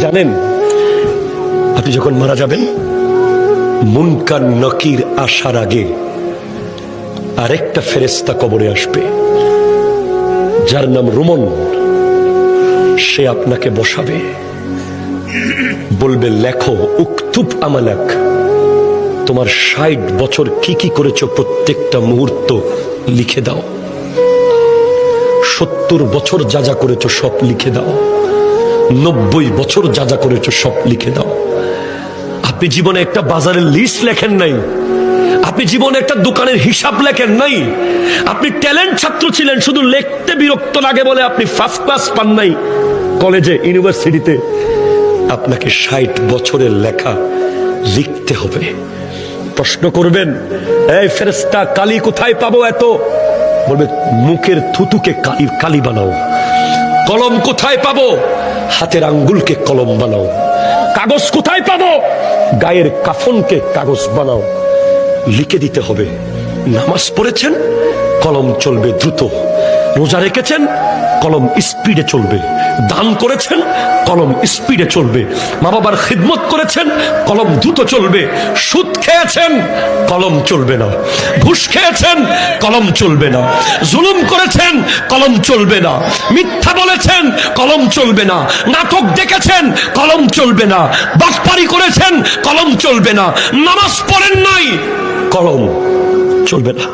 জানেন আপনি যখন মারা যাবেন মুনকার নকির আসার আগে আরেকটা ফেরেশতা কবরে আসবে, যার নাম রুমন। সে আপনাকে বসাবে, বলবে লেখো, উকতুব আমালাক, তোমার ৬০ বছর কি কি করেছো প্রত্যেকটা মুহূর্ত লিখে দাও। ৭০ বছর যা যা করেছো সব লিখে দাও। ৯০ বছর যা যা করেছো সব লিখে দাও। আপনি জীবনে একটা বাজারের লিস্ট লেখেন নাই, আপনি জীবনে একটা দোকানের হিসাব লেখেন নাই, আপনি ট্যালেন্ট ছাত্র ছিলেন, শুধু লিখতে বিরক্ত লাগে বলে আপনি ফার্স্ট ক্লাস পান নাই কলেজে, ইউনিভার্সিটিতে। আপনাকে ৬০ বছরের লেখা লিখতে হবে। প্রশ্ন করবেন, এই ফেরেশতা কালি কোথায় পাবো এত? বলবে মুখের থুতুকে কালি বানাও। কলম কোথায় পাবো? হাতের আঙ্গুলকে কলম বানাও। কাগজ কোথায় পাবো? গায়ের কাফনকে কাগজ বানাও। লিখে দিতে হবে। নামাজ পড়েছেন, কলম চলবে দ্রুত। রোজা রেখেছেন, কলম স্পিডে চলবে। দান করেছেন, কলম স্পিডে চলবে। মা বাবার খিদমত করেছেন, কলম দ্রুত চলবে। সুদ খেয়েছেন, কলম চলবে না। ঘুষ খেয়েছেন, কলম চলবে না। জুলুম করেছেন, কলম চলবে না। মিথ্যা বলেছেন, কলম চলবে না। নাটক দেখেছেন, কলম চলবে না। বাটপারি করেছেন, কলম চলবে না। নামাজ পড়েন নাই, কলম চলবে না।